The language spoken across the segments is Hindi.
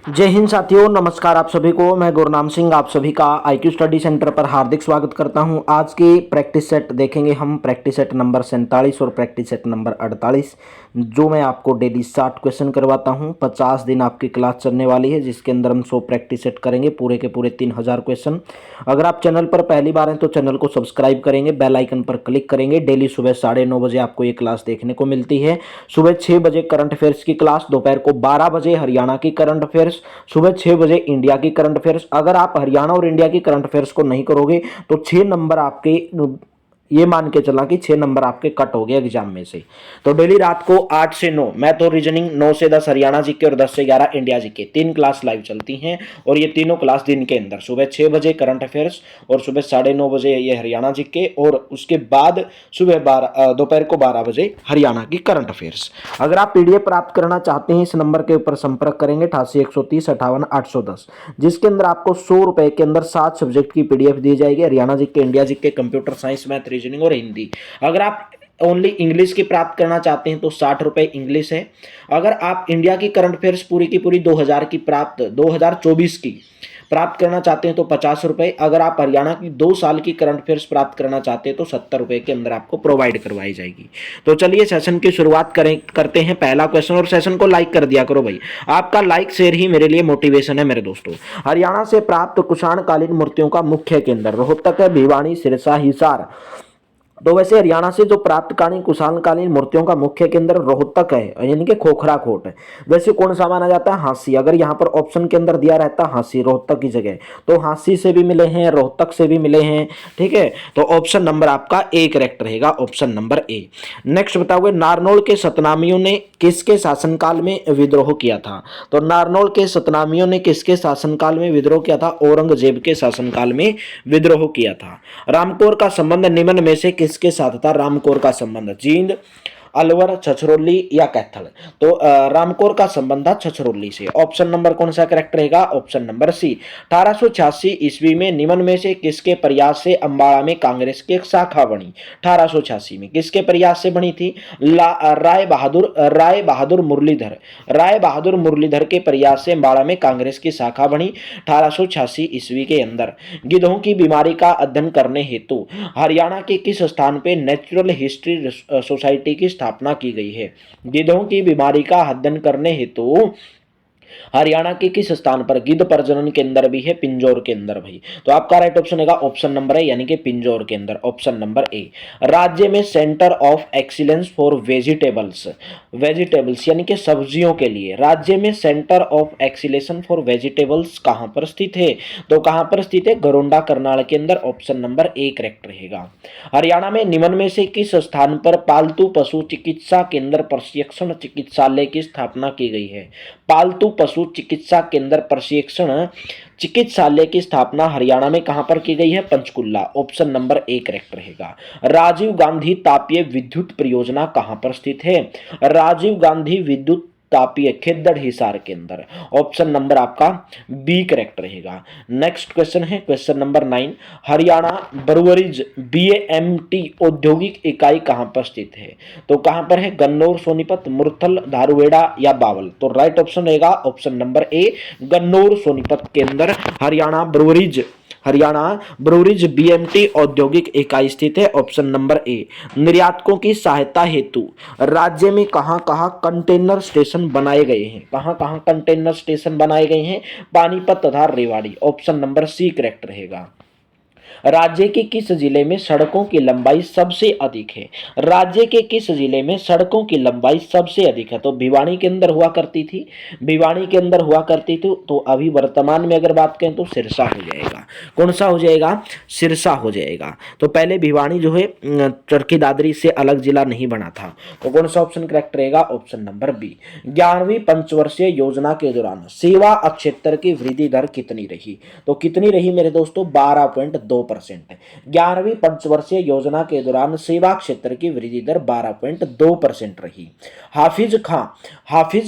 जय हिंद साथियों, नमस्कार आप सभी को। मैं गुरनाम सिंह आप सभी का IQ स्टडी सेंटर पर हार्दिक स्वागत करता हूं। आज की प्रैक्टिस सेट देखेंगे हम, प्रैक्टिस सेट नंबर 47 और प्रैक्टिस सेट नंबर 48, जो मैं आपको डेली 60 क्वेश्चन करवाता हूं। 50 दिन आपकी क्लास चलने वाली है, जिसके अंदर हम 100 प्रैक्टिस सेट करेंगे, पूरे के पूरे 3000 क्वेश्चन। अगर आप चैनल पर पहली बार हैं तो चैनल को सब्सक्राइब करेंगे, बेल आइकन पर क्लिक करेंगे। डेली सुबह 9:30 बजे आपको ये क्लास देखने को मिलती है। सुबह 6 बजे करंट अफेयर्स की क्लास, दोपहर को 12 बजे हरियाणा की करंट अफेयर्स, सुबह 6 बजे इंडिया की करंट अफेयर्स। अगर आप हरियाणा और इंडिया की करंट अफेयर्स को नहीं करोगे तो 6 नंबर आपके, ये मान के चला कि 6 नंबर आपके कट हो गए एग्जाम में से। तो डेली रात को 8 से 9 मैथ और रीजनिंग, 9 से 10 हरियाणा जीके और 10 से 11 इंडिया जीके, 3 क्लास लाइव चलती हैं। और ये तीनों क्लास दिन के अंदर सुबह 6 बजे करंट अफेयर्स और सुबह 9:30 बजे ये हरियाणा जीके, और उसके बाद सुबह दोपहर को 12 बजे हरियाणा की करंट अफेयर्स। अगर आप PDF प्राप्त करना चाहते हैं, इस नंबर के ऊपर संपर्क करेंगे 88 130 58 810, जिसके अंदर आपको 100 रुपए के अंदर 7 सब्जेक्ट की PDF दी जाएगी, Haryana GK, India GK, computer science, math, reasoning और हिंदी। अगर आप ओनली इंग्लिश की प्राप्त करना चाहते हैं तो 60 रुपए इंग्लिश है। अगर आप इंडिया की करंट अफेयर्स पूरी की पूरी 2024 की प्राप्त करना चाहते हैं तो 50 रुपए। अगर आप हरियाणा की 2 साल की करंट अफेयर्स प्राप्त करना चाहते हैं तो 70 रुपए के अंदर आपको प्रोवाइड करवाई जाएगी। तो चलिए सेशन की शुरुआत करते हैं। पहला क्वेश्चन, और सेशन को लाइक कर दिया करो भाई, आपका लाइक शेयर ही मेरे लिए मोटिवेशन है मेरे दोस्तों। हरियाणा से प्राप्त कुषाणकालीन मूर्तियों का मुख्य केंद्र रोहतक है, भिवानी, सिरसा, हिसार। तो वैसे हरियाणा से जो प्राप्तकालीन कुषाणकालीन मूर्तियों का मुख्य केंद्र रोहतक है, यानी कि खोखरा कोट है। वैसे कौन सा माना जाता है? हांसी। अगर यहाँ पर ऑप्शन के अंदर दिया रहता हांसी रोहतक की जगह, तो हांसी से भी मिले हैं, रोहतक से भी मिले हैं। ठीक है, तो ऑप्शन नंबर आपका ए करेक्ट रहेगा, ऑप्शन नंबर ए। नेक्स्ट बताओगे, नारनौल के सतनामियों ने किसके शासनकाल में विद्रोह किया था? तो नारनौल के सतनामियों ने किसके शासनकाल में विद्रोह किया था? औरंगजेब के शासनकाल में विद्रोह किया था। रामकोर का संबंध निम्न में से किसके साथ था? रामकोर का संबंध जींद, अलवर, छछरौली या कैथल। तो रामकोर का संबंध था छछरौली से। ऑप्शन नंबर कौन सा करेक्ट रहेगा? ऑप्शन नंबर सी। 1886 ईस्वी में निम्न में से किसके प्रयास से अम्बाड़ा में कांग्रेस की एक शाखा बनी? 1886 में किसके प्रयास से बनी थी? राय बहादुर मुरलीधर के प्रयास से अम्बाड़ा में कांग्रेस की शाखा बनी 1886 ईस्वी के अंदर। गिद्धों की बीमारी का अध्ययन करने हेतु हरियाणा के किस स्थान पे नेचुरल हिस्ट्री सोसाइटी की स्थापना की गई है? गिद्धों की बीमारी का अध्ययन करने हेतु हरियाणा के किस स्थान पर गिद्ध प्रजनन केंद्र भी है? पिंजौर के अंदर भाई। तो आपका राइट ऑप्शन होगा ऑप्शन नंबर ए, यानी कि पिंजौर के अंदर, ऑप्शन नंबर ए। राज्य में centre of excellence for vegetables यानी कि सब्जियों के लिए, राज्य में centre of acceleration for vegetables कहां पर स्थित है? तो कहां पर स्थित है? गरोंडा करनाल के अंदर, ऑप्शन नंबर ए करेक्ट रहेगा। हरियाणा में निम्न में से किस स्थान पर पालतू पशु चिकित्सा केंद्र प्रशिक्षण चिकित्सालय की स्थापना की गई है? पालतू पशु चिकित्सा केंद्र प्रशिक्षण चिकित्सालय की स्थापना हरियाणा में कहां पर की गई है? Panchkula, option number A correct रहेगा। राजीव गांधी तापीय विद्युत परियोजना कहां पर स्थित है? राजीव गांधी विद्युत तापीय खेद्दड़ हिसार के अंदर, ऑप्शन नंबर आपका बी करेक्ट रहेगा। नेक्स्ट क्वेश्चन है question number 9। Haryana breweries BAMT औद्योगिक इकाई कहां पर स्थित है? तो कहां पर है? गन्नौर, सोनीपत, मुरथल, धारूहेड़ा या बावल। तो राइट ऑप्शन रहेगा ऑप्शन नंबर ए, गन्नौर सोनीपत के अंदर हरियाणा ब्रुअरीज BMT औद्योगिक इकाई स्थित है, ऑप्शन नंबर ए। निर्यातकों की सहायता हेतु राज्य में कहां कहां कंटेनर स्टेशन बनाए गए हैं? कहां कहां कंटेनर स्टेशन बनाए गए हैं? पानीपत तथा Rewari, option number C correct रहेगा। राज्य के किस जिले में सड़कों की लंबाई सबसे अधिक है? राज्य के किस जिले में सड़कों की लंबाई सबसे अधिक है? तो भिवानी के अंदर हुआ करती थी, तो अभी वर्तमान में अगर बात करें तो सिरसा हो जाएगा। कौन सा हो जाएगा? सिरसा हो जाएगा। तो पहले भिवानी जो है चरखी दादरी से अलग जिला नहीं बना था। तो कौन सा ऑप्शन करेक्ट रहेगा? Option number B. 11वीं पंचवर्षीय योजना के दौरान सेवा क्षेत्र की वृद्धि दर कितनी रही? तो कितनी रही मेरे दोस्तों? 12.2%। 11वीं पंचवर्षीय योजना के दौरान सेवा क्षेत्र की वृद्धि दर 12.2% रही। हाफिज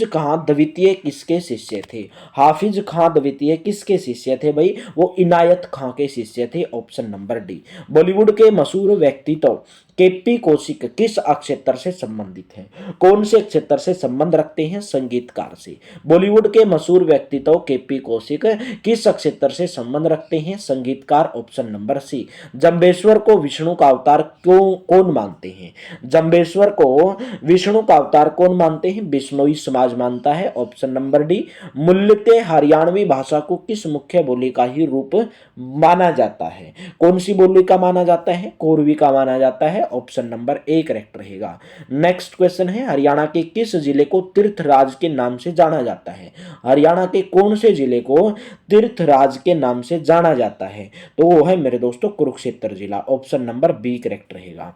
खां द्वितीय किसके शिष्य थे? हाफिज खां द्वितीय किसके शिष्य थे भाई? वो इनायत खां के शिष्य थे, ऑप्शन नंबर डी। बॉलीवुड के मशहूर व्यक्तित्व केपी कौशिक किस क्षेत्र से संबंधित हैं? कौन से क्षेत्र से संबंध रखते हैं? संगीतकार से। बॉलीवुड के मशहूर व्यक्तित्व केपी कौशिक किस क्षेत्र से संबंध रखते हैं? संगीतकार, ऑप्शन नंबर सी। जम्बेश्वर को विष्णु का अवतार कौन मानते हैं? जम्बेश्वर को विष्णु का अवतार कौन मानते हैं? बिश्नोई समाज मानता है, ऑप्शन नंबर डी। मूलतः हरियाणवी भाषा को किस मुख्य बोली का ही रूप माना जाता है? कौन सी बोली का माना जाता है? कोरवी का माना जाता है, ऑप्शन नंबर ए करेक्ट रहेगा। नेक्स्ट क्वेश्चन है, हरियाणा के किस जिले को तीर्थराज के नाम से जाना जाता है? हरियाणा के कौन से जिले को तीर्थराज के नाम से जाना जाता है? तो वो है मेरे दोस्तों कुरुक्षेत्र जिला, ऑप्शन नंबर बी करेक्ट रहेगा।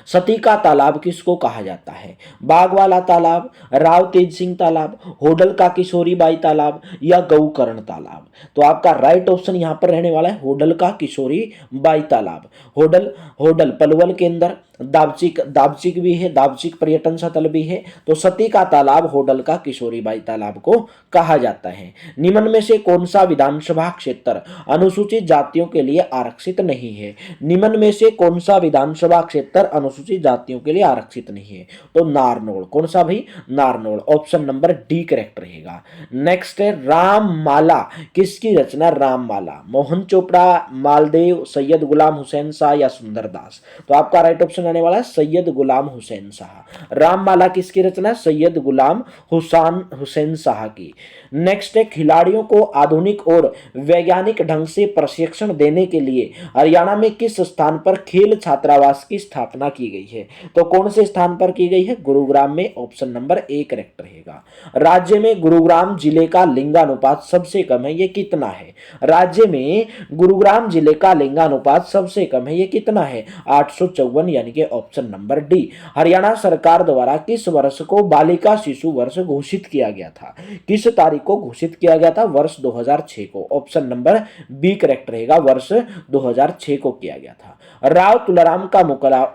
सती का तालाब किसको कहा जाता है? बाग वाला तालाब, राव तेज सिंह तालाब, होडल का किशोरी बाई तालाब या गौकर्ण तालाब? तो आपका राइट ऑप्शन यहां पर रहने वाला है होडल का किशोरी बाई तालाब। होडल होडल पलवल के अंदर दाबचिक भी है, दाबचिक पर्यटन स्थल भी है। तो सती का तालाब होडल का किशोरी बाई तालाब को कहा जाता है। निम्न में से कौन सा विधानसभा क्षेत्र अनुसूचित जातियों के लिए आरक्षित नहीं है? निम्न में से कौन सा विधानसभा क्षेत्र अनुसूचित जातियों के लिए आरक्षित नहीं है? तो नारनौल। कौन सा भाई? Narnaul, option number D correct रहेगा। नेक्स्ट है राममाला किसकी रचना? राममाला मोहन चोपड़ा, मालदेव, सैयद गुलाम हुसैन शाह या सुंदरदास? तो आपका राइट ऑप्शन आने वाला है सैयद गुलाम हुसैन शाह। राममाला किसकी रचना? सैयद गुलाम हुसैन शाह की। नेक्स्ट है खिलाड़ियों को आधुनिक और वैज्ञानिक ढंग से प्रशिक्षण देने के लिए हरियाणा में किस स्थान पर खेल छात्रावास की स्थापना की गई है? तो कौन से स्थान पर की गई है? गुरुग्राम में, ऑप्शन नंबर ए करेक्ट रहेगा। राज्य में गुरुग्राम जिले का लिंगानुपात सबसे कम है, ये कितना है? राज्य में गुरुग्राम जिले का लिंगानुपात सबसे कम है, ये कितना है? 854, यानी कि ऑप्शन नंबर डी। हरियाणा सरकार द्वारा किस वर्ष को बालिका शिशु वर्ष घोषित किया गया था? किस तारीख को घोषित किया गया था? वर्ष 2006 को, ऑप्शन नंबर बी करेक्ट रहेगा, वर्ष 2006 को किया गया था। राव तुलाराम का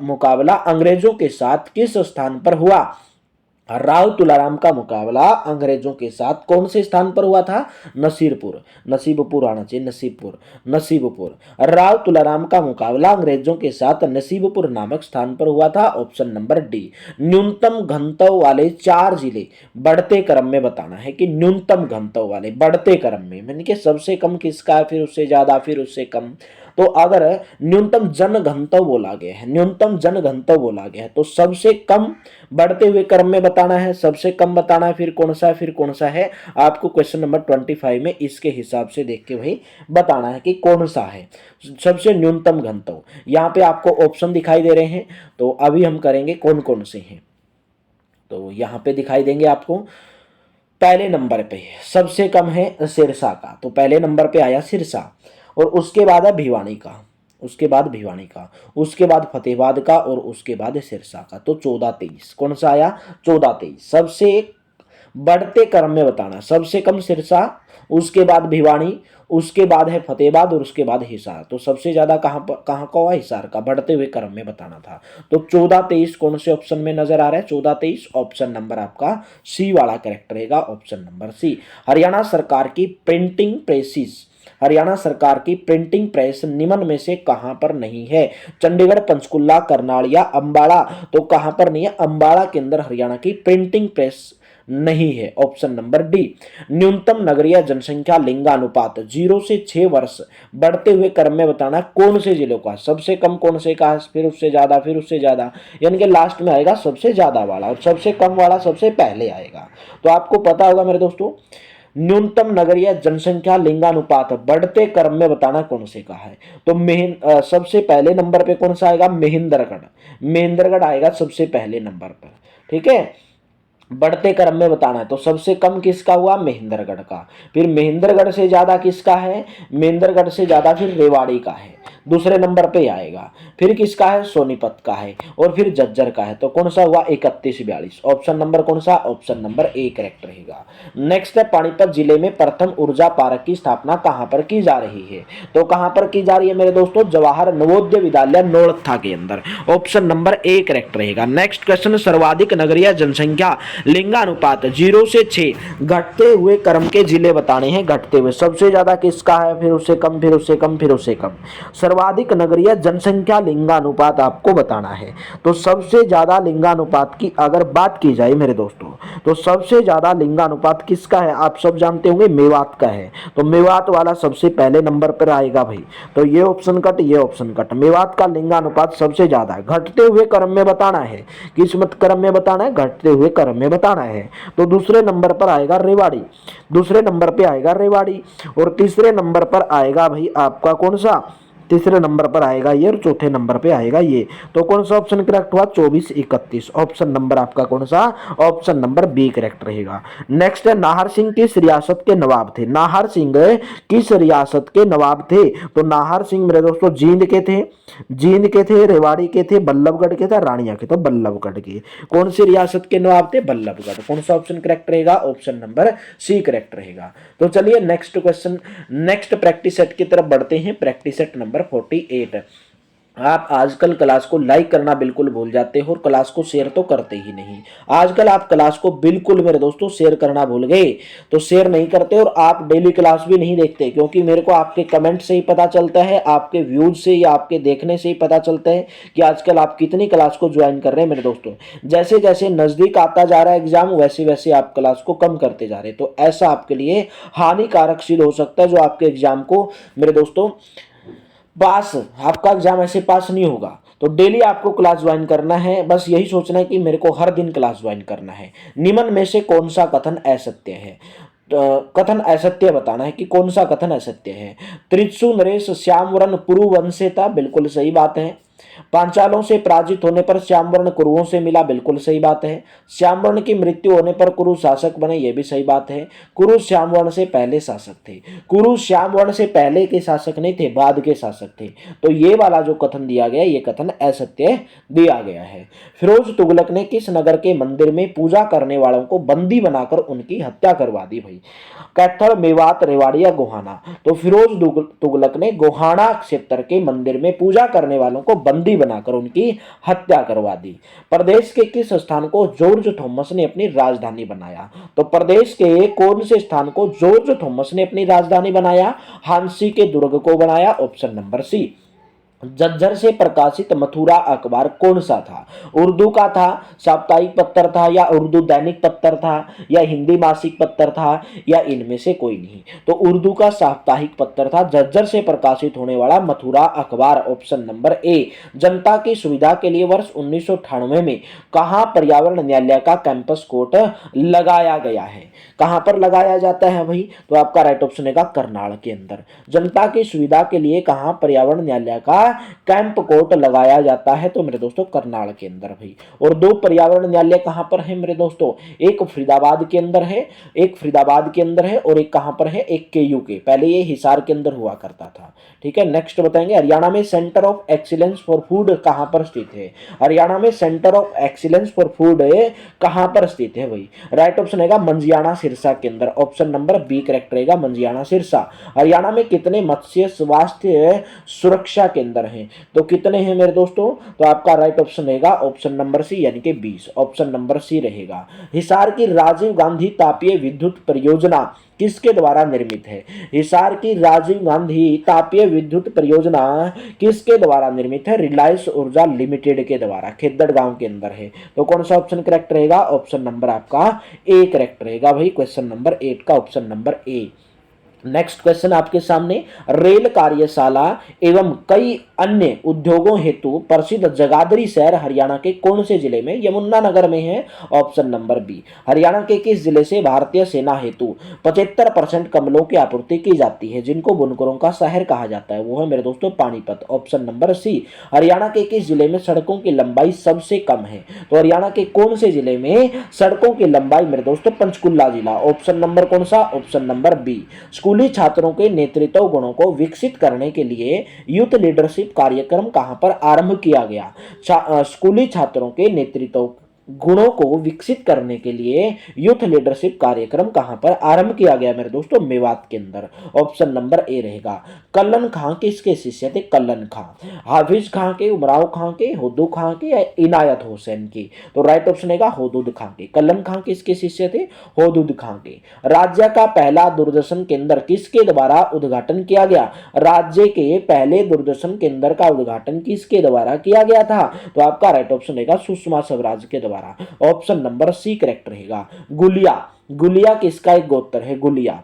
मुकाबला अंग्रेजों के साथ किस स्थान पर हुआ? राव तुलाराम का मुकाबला अंग्रेजों के साथ कौन से स्थान पर हुआ था? नसीबपुर आना चाहिए, नसीबपुर। राव तुलाराम का मुकाबला अंग्रेजों के साथ नसीबपुर नामक स्थान पर हुआ था, ऑप्शन नंबर डी। न्यूनतम घनत्व वाले 4 जिले बढ़ते क्रम में बताना है कि न्यूनतम घनत्व वाले बढ़ते क्रम में, यानी कि सबसे कम किसका है, फिर उससे ज्यादा, फिर उससे कम। तो अगर न्यूनतम जन घनत्व बोला गया है, न्यूनतम जन घनत्व बोला गया है, तो सबसे कम बढ़ते हुए क्रम में बताना है, सबसे कम बताना है, फिर कौन सा है, फिर कौन सा है। आपको क्वेश्चन नंबर 25 में इसके हिसाब से देख के भाई बताना है कि कौन सा है सबसे न्यूनतम घनत्व। यहाँ पे आपको ऑप्शन दिखाई दे रहे हैं, तो अभी हम करेंगे कौन कौन से हैं। तो यहाँ पे दिखाई देंगे आपको। पहले नंबर पे सबसे कम है सिरसा का, तो पहले नंबर पे आया सिरसा, और उसके बाद है भिवानी का, उसके बाद फतेहाबाद का, और उसके बाद सिरसा का। तो 14-23 कौन सा आया? 14-23। सबसे बढ़ते क्रम में बताना, सबसे कम सिरसा, उसके बाद भिवानी, उसके बाद है फतेहाबाद, और उसके बाद हिसार। तो सबसे ज्यादा कहाँ का हुआ? हिसार का। बढ़ते हुए क्रम में बताना था। तो 14-23 कौन से ऑप्शन में नजर आ रहा है? 14-23 ऑप्शन नंबर आपका सी वाला करेक्ट रहेगा, ऑप्शन नंबर सी। हरियाणा सरकार की प्रिंटिंग प्रेस निम्न में से कहां पर नहीं है? चंडीगढ़, पंचकुला, करनाल या अंबाला? तो कहां पर नहीं है? अंबाला के अंदर हरियाणा की प्रिंटिंग प्रेस नहीं है, ऑप्शन नंबर डी। न्यूनतम नगरीय जनसंख्या लिंगानुपात 0 से 6 वर्ष बढ़ते हुए क्रम में बताना कौन से जिलों का? सबसे कम कौन से का, फिर उससे ज्यादा, फिर उससे ज्यादा, यानी कि लास्ट में आएगा सबसे ज्यादा वाला, और सबसे कम वाला सबसे पहले आएगा। तो आपको पता होगा मेरे दोस्तों, न्यूनतम नगरीय जनसंख्या लिंगानुपात बढ़ते क्रम में बताना कौन से का है? तो सबसे पहले नंबर पे कौन सा आएगा? महेंद्रगढ़ आएगा सबसे पहले नंबर पर, ठीक है। बढ़ते क्रम में बताना है, तो सबसे कम किसका हुआ? महेंद्रगढ़ का। फिर महेंद्रगढ़ से ज्यादा किसका है? महेंद्रगढ़ से ज्यादा फिर रेवाड़ी का है, दूसरे नंबर पे आएगा। फिर किसका है? सोनीपत का है, और फिर झज्जर का है। तो कौन सा हुआ? 31-42। ऑप्शन नंबर कौन सा? ऑप्शन नंबर ए करेक्ट रहेगा। नेक्स्ट है, पानीपत जिले में प्रथम ऊर्जा पार्क की स्थापना कहां पर की जा रही है? तो कहां पर की जा रही है मेरे दोस्तों? जवाहर नवोदय विद्यालय नौलत्था के अंदर, ऑप्शन नंबर ए करेक्ट रहेगा। नेक्स्ट क्वेश्चन, सर्वाधिक नगरीय जनसंख्या लिंगानुपात 0 से 6 घटते हुए क्रम के जिले बताने हैं। घटते हुए सबसे ज्यादा किसका है? फिर उससे कम, फिर उससे कम, फिर उससे कम। सर्वाधिक नगरीय जनसंख्या लिंगानुपात आपको बताना है। तो सबसे ज्यादा लिंगानुपात की अगर बात की जाए मेरे दोस्तों, तो सबसे ज्यादा लिंगानुपात किसका है आप सब जानते होंगे, मेवात का है। तो मेवात वाला सबसे पहले नंबर पर आएगा भाई। तो ये ऑप्शन कट, ये ऑप्शन कट। मेवात का लिंगानुपात सबसे ज्यादा है। घटते हुए क्रम में बताना है, किस मत क्रम में बताना है, घटते हुए क्रम में बताना है। तो दूसरे नंबर पर आएगा रेवाड़ी, दूसरे नंबर पे आएगा रेवाड़ी। और तीसरे नंबर पर आएगा भाई आपका कौन सा, तीसरे नंबर पर आएगा ये, और चौथे नंबर पे आएगा ये। तो कौन सा ऑप्शन करेक्ट हुआ, 24 31। ऑप्शन नंबर आपका कौन सा, ऑप्शन नंबर बी करेक्ट रहेगा। नेक्स्ट है, नाहर सिंह किस रियासत के नवाब थे। नाहर सिंह किस रियासत के नवाब थे। तो नाहर सिंह मेरे दोस्तों जींद के थे, जींद के थे, रेवाड़ी के थे, बल्लभगढ़ के थे, रानिया के। तो बल्लभगढ़ के। कौन सी रियासत के नवाब थे, बल्लभगढ़। कौन सा ऑप्शन करेक्ट रहेगा, ऑप्शन नंबर सी करेक्ट रहेगा। तो चलिए next question, next practice set की तरफ बढ़ते हैं। Practice set number 48। आप आजकल क्लास को लाइक करना बिल्कुल भूल जाते हो और क्लास को शेयर तो करते ही नहीं। आजकल आप क्लास को बिल्कुल मेरे दोस्तों शेयर करना भूल गए, तो शेयर नहीं करते और आप डेली क्लास भी नहीं देखते, क्योंकि मेरे को आपके कमेंट से ही पता चलता है, आपके व्यूज से या आपके देखने से ही पता चलता है कि आजकल आप कितनी क्लास को ज्वाइन कर रहे हैं मेरे दोस्तों। जैसे जैसे नजदीक आता जा रहा है एग्जाम, वैसे वैसे आप क्लास को कम करते जा रहे हैं। तो ऐसा आपके लिए हानिकारक सिद्ध हो सकता है, जो आपके एग्जाम को मेरे दोस्तों पास, आपका एग्जाम ऐसे पास नहीं होगा। तो डेली आपको क्लास ज्वाइन करना है, बस यही सोचना है कि मेरे को हर दिन क्लास ज्वाइन करना है। निम्न में से कौन सा कथन असत्य है, कथन असत्य बताना है कि कौन सा कथन असत्य है। त्रिशु नरेश श्यामवर्ण पुरुवंशे था, बिल्कुल सही बात है। पांचालों से पराजित होने पर श्यामवर्ण कुरुओं से मिला, बिल्कुल सही बात है। श्यामवर्ण की मृत्यु होने पर कुरु शासक बने, यह भी सही बात है। कुरु श्यामवर्ण से पहले शासक थे, कुरु श्यामवर्ण से पहले के शासक नहीं थे, बाद के शासक थे। तो ये वाला जो कथन दिया गया, ये कथन असत्य दिया गया है। फिरोज तुगलक ने किस नगर के मंदिर में पूजा करने वालों को बंदी बनाकर उनकी हत्या करवा दी भाई। कैथल, मेवात, रेवाड़ी या गोहाना। तो फिरोज तुगलक ने गोहाना क्षेत्र के मंदिर में पूजा करने वालों को बंदी बनाकर उनकी हत्या करवा दी। प्रदेश के किस स्थान को जॉर्ज थॉमस ने अपनी राजधानी बनाया। तो प्रदेश के कौन से स्थान को जॉर्ज थॉमस ने अपनी राजधानी बनाया, हांसी के दुर्ग को बनाया। ऑप्शन नंबर सी। झज्जर से प्रकाशित मथुरा अखबार कौन सा था, उर्दू का था, साप्ताहिक पत्र था, या उर्दू दैनिक पत्र था, या हिंदी मासिक पत्र था, या इनमें से कोई नहीं। तो उर्दू का साप्ताहिक पत्र था, झज्जर से प्रकाशित होने वाला मथुरा अखबार। ऑप्शन नंबर ए। जनता की सुविधा के लिए वर्ष 1998 में कहां पर्यावरण न्यायालय का कैंपस कोर्ट लगाया गया है। कहां पर लगाया जाता है भाई, तो आपका राइट ऑप्शन है करनाल के अंदर। जनता की सुविधा के लिए कहां पर्यावरण न्यायालय का कैंप कोर्ट लगाया जाता है, तो मेरे दोस्तों करनाल के अंदर भाई। और दो पर्यावरण न्यायालय कहां पर है मेरे दोस्तों, एक फरीदाबाद के अंदर है, एक फरीदाबाद के अंदर है, और एक कहां पर है, एक केयू के। पहले ये हिसार के अंदर हुआ करता था। ठीक है, नेक्स्ट बताएंगे, हरियाणा में centre of excellence for food कहां पर स्थित है। हरियाणा में centre of excellence for food कहां पर स्थित है भाई। राइट ऑप्शन है मंजियाना सिरसा के अंदर। ऑप्शन नंबर बी करेक्ट रहेगा, मंजियाना सिरसा। हरियाणा में कितने मत्स्य स्वास्थ्य सुरक्षा केंद्र हैं, तो कितने हैं मेरे दोस्तों, तो आपका राइट ऑप्शन रहेगा ऑप्शन नंबर सी, यानी कि 20। ऑप्शन नंबर सी रहेगा। हिसार की राजीव गांधी तापीय विद्युत परियोजना किसके द्वारा निर्मित है। हिसार की राजीव गांधी तापीय विद्युत परियोजना किसके द्वारा निर्मित है, रिलायंस ऊर्जा लिमिटेड के द्वारा, खेदड़ गांव के अंदर है। तो कौन सा ऑप्शन करेक्ट रहेगा, ऑप्शन नंबर आपका ए करेक्ट रहेगा भाई। क्वेश्चन नंबर 8 का ऑप्शन नंबर ए। नेक्स्ट क्वेश्चन आपके सामने, रेल कार्यशाला एवं कई अन्य उद्योगों हेतु प्रसिद्ध जगाधरी शहर हरियाणा के कौन से जिले में, यमुनानगर में है। Option number B. हरियाणा के किस जिले से भारतीय सेना हेतु 75% कंबलों की आपूर्ति की जाती है, जिनको बुनकरों का शहर कहा जाता है, वो है मेरे दोस्तों Panipat. Option number C. Haryana के किस जिले में सड़कों की लंबाई सबसे कम है, तो हरियाणा के कौन से जिले में सड़कों की लंबाई मेरे दोस्तों, पंचकुला जिला। ऑप्शन नंबर कौन सा, ऑप्शन नंबर बी। स्कूली छात्रों के नेतृत्व गुणों को विकसित करने के लिए यूथ लीडरशिप कार्यक्रम कहां पर आरंभ किया गया। स्कूली छात्रों के नेतृत्व गुणों को विकसित करने के लिए यूथ लीडरशिप कार्यक्रम कहां पर आरंभ किया गया मेरे दोस्तों? मेवात के अंदर। ऑप्शन नंबर ए रहेगा। कल्लन खां किसके शिष्य थे? कल्लन खां। हाफिज खां के, उमराव खां के, हुदू खां के या इनायत हुसैन की? तो राइट ऑप्शन रहेगा हुदूद खां के। कल्लन खां किसके शिष्य थे? हुदूद खां के। राज्य का पहला दूरदर्शन केंद्र किसके द्वारा उद्घाटन किया गया? राज्य के पहले दूरदर्शन केंद्र का उद्घाटन किसके द्वारा किया गया था? तो आपका राइट ऑप्शन रहेगा सुषमा स्वराज के द्वारा। ऑप्शन नंबर सी करेक्ट रहेगा। गुलिया, गुलिया किसका एक गोत्र है? गुलिया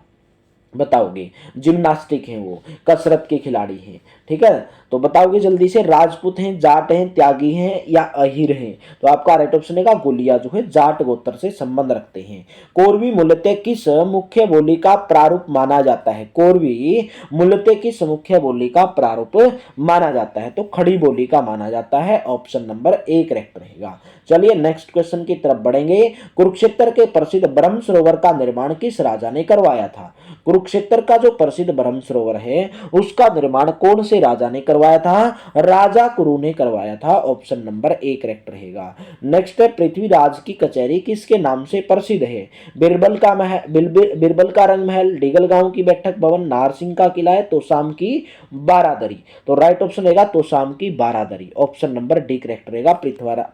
बताओगे? जिम्नास्टिक है वो, कसरत के खिलाड़ी हैं, ठीक है, तो बताओगे जल्दी से। राजपूत हैं, जाट हैं, त्यागी हैं या अहिर हैं? तो आपका राइट ऑप्शन है गुलिया जो है जाट गोत्र से संबंध रखते हैं। कोरवी मूलतः किस मुख्य बोली का प्रारूप माना जाता है? कोरवी मूलतः किस मुख्य बोली का प्रारूप माना जाता है? तो खड़ी बोली का माना जाता है। ऑप्शन नंबर ए करेक्ट रहेगा। चलिए नेक्स्ट क्वेश्चन की तरफ बढ़ेंगे। कुरुक्षेत्र के प्रसिद्ध ब्रह्म सरोवर का निर्माण किस राजा ने करवाया था? कुरुक्षेत्र का जो प्रसिद्ध ब्रह्म सरोवर है उसका निर्माण कौन से राजा ने करवाया था? राजा कुरु ने करवाया था। ऑप्शन नंबर ए करेक्ट रहेगा। नेक्स्ट है, पृथ्वीराज की कचहरी किसके नाम से प्रसिद्ध है? बिरबल का महल, बिरबल का रंग महल, डीगल गांव की बैठक भवन, नारसिंह का किला है, तोशाम की बारादरी? तो राइट ऑप्शन रहेगा तोशाम की बारादरी। ऑप्शन नंबर डी करेक्ट रहेगा।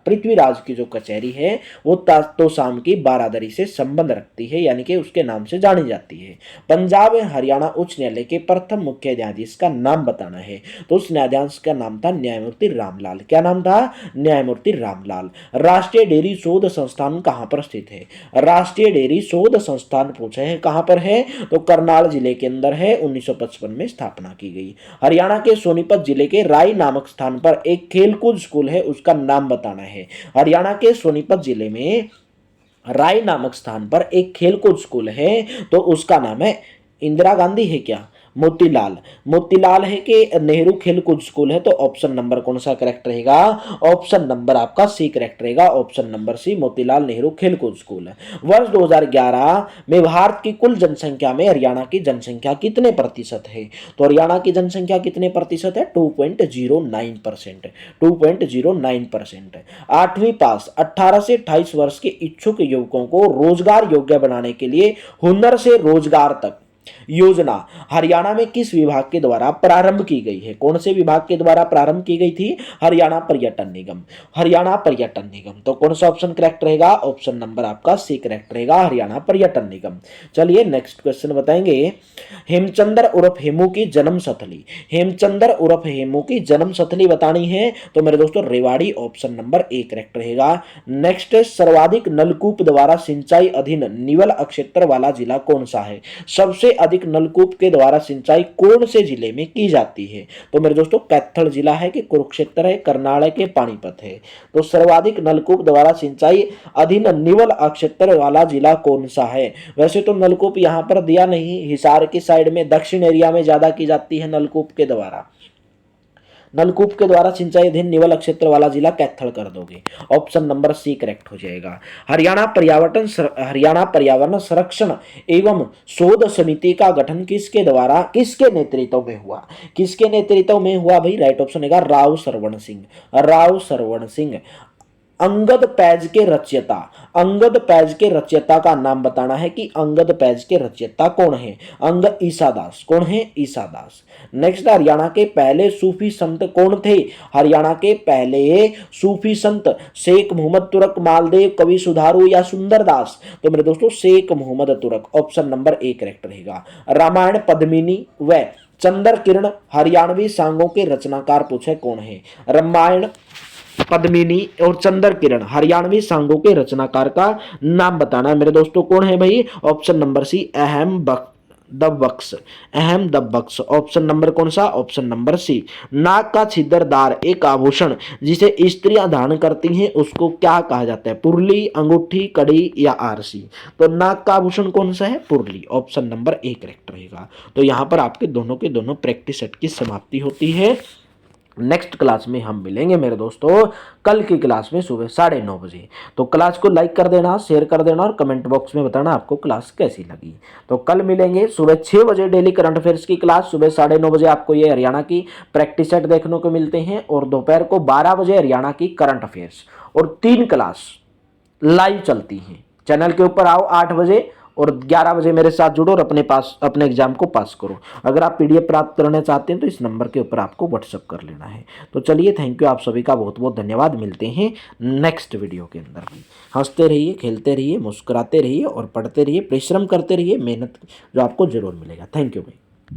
पृथ्वीराज की जो कचहरी है वो तोशाम की बारादरी से संबंध रखती है, यानी कि उसके नाम से जानी जाती है। पंजाब एवं हरियाणा उच्च न्यायालय के प्रथम मुख्य न्यायाधीश का नाम बताना है। तो उस न्यायाधीश का नाम था न्यायमूर्ति रामलाल। क्या नाम था? न्यायमूर्ति रामलाल। राष्ट्रीय डेयरी शोध संस्थान कहां पर स्थित है? राष्ट्रीय डेयरी शोध संस्थान पूछे है कहां पर है? तो करनाल जिले के अंदर है। 1955 में स्थापना की गई। हरियाणा के सोनीपत जिले के राई नामक स्थान पर एक खेलकूद स्कूल है, उसका नाम बताना है। हरियाणा के सोनीपत जिले में राय नामक स्थान पर एक खेलकूद स्कूल है, तो उसका नाम है इंदिरा गांधी है क्या? मोतीलाल, मोतीलाल है कि नेहरू खेलकूद स्कूल है? तो ऑप्शन नंबर कौन सा करेक्ट रहेगा? ऑप्शन नंबर आपका सी करेक्ट रहेगा। Option number C Motilal Nehru खेलकूद स्कूल है। वर्ष 2011 में भारत की कुल जनसंख्या में हरियाणा की जनसंख्या कितने प्रतिशत है? तो हरियाणा की जनसंख्या कितने प्रतिशत है? 2.09%। 2.09%। 8वीं पास 18 से 28 वर्ष के इच्छुक युवकों को रोजगार योग्य बनाने के लिए हुनर से रोजगार तक योजना हरियाणा में किस विभाग के द्वारा प्रारंभ की गई है? कौन से विभाग के द्वारा प्रारंभ की गई थी? हरियाणा पर्यटन निगम। हरियाणा पर्यटन निगम। तो कौन सा ऑप्शन करेक्ट रहेगा? ऑप्शन नंबर आपका सी करेक्ट रहेगा, हरियाणा पर्यटन निगम। चलिए नेक्स्ट क्वेश्चन बताएंगे। हेमचंद्र उर्फ हेमू की जन्म स्थली, हेमचंद्र उर्फ हेमू की जन्म स्थली बतानी है तो मेरे दोस्तों Rewari. Option number A correct रहेगा। नेक्स्ट, सर्वाधिक नलकूप द्वारा सिंचाई अधीन निवल अक्षेत्र वाला जिला कौन सा है? सबसे अधिक नलकूप के द्वारा सिंचाई कौन से जिले में की जाती है? तो मेरे दोस्तों कैथल जिला है कि कुरुक्षेत्र है, कर्नाटक के पानीपत है? तो सर्वाधिक नलकूप द्वारा सिंचाई अधीन निवल अक्षेत्र वाला जिला कौन सा है? वैसे तो नलकूप यहां पर दिया नहीं, हिसार की साइड में दक्षिण एरिया में ज्यादा की जाती है नलकूप के द्वारा। नलकूप के द्वारा सिंचाई अधीन निवल क्षेत्र वाला जिला कैथल कर दोगे। ऑप्शन नंबर सी करेक्ट हो जाएगा। हरियाणा पर्यावरण संरक्षण एवं शोध समिति का गठन किसके द्वारा, किसके नेतृत्व में हुआ? किसके नेतृत्व में हुआ भाई? राइट ऑप्शन है राव सरवण सिंह। राव सरवण सिंह। अंगद पैज के रचयिता, अंगद पैज के रचयिता का नाम बताना है कि अंगद पैज के रचयिता कौन है? अंगद ईसादास। कौन है? ईसादास। नेक्स्ट, हरियाणा के पहले सूफी संत कौन थे? हरियाणा के पहले सूफी संत शेख मोहम्मद तुरक, मालदेव, कवि सुधारू या सुंदरदास? तो मेरे दोस्तों Sheikh Mohammad Turak. Option number A correct रहेगा। रामायण, पद्मिनी व चंद्र किरण हरियाणवी सांगों के रचनाकार पूछे कौन है? रामायण, पद्मिनी और चंद्र किरण हरियाणवी सांगों के रचनाकार का नाम बताना है मेरे दोस्तों। कौन है भाई? ऑप्शन नंबर सी दबक्स। अहम दबक्स। ऑप्शन नंबर कौन सा? Option number C. नाक का छिद्रदार एक आभूषण जिसे स्त्रियां धारण करती हैं उसको क्या कहा जाता है? पुरली, अंगूठी, कड़ी या आरसी? तो नाक का आभूषण कौन सा है? पुरली। ऑप्शन नंबर ए करेक्ट रहेगा। तो यहां पर आपके दोनों के दोनों प्रैक्टिस सेट की समाप्ति होती है। नेक्स्ट क्लास में हम मिलेंगे मेरे दोस्तों कल की क्लास में सुबह 9:30 बजे। तो क्लास को लाइक कर देना, शेयर कर देना और कमेंट बॉक्स में बताना आपको क्लास कैसी लगी। तो कल मिलेंगे सुबह 6 बजे डेली करंट अफेयर्स की क्लास। सुबह 9:30 बजे आपको ये हरियाणा की प्रैक्टिस सेट देखने को मिलते हैं और दोपहर को 12 बजे हरियाणा की करंट अफेयर्स। और 3 क्लास लाइव चलती हैं। चैनल के ऊपर आओ 8 बजे और 11 बजे मेरे साथ जुड़ो और अपने एग्जाम को पास करो। अगर आप पीडीएफ प्राप्त करना चाहते हैं तो इस नंबर के ऊपर आपको व्हाट्सअप कर लेना है। तो चलिए, थैंक यू, आप सभी का बहुत बहुत धन्यवाद। मिलते हैं नेक्स्ट वीडियो के अंदर भी। हंसते रहिए, खेलते रहिए, मुस्कुराते रहिए और पढ़ते रहिए, परिश्रम करते रहिए, मेहनत जो आपको जरूर मिलेगा। थैंक यू भाई।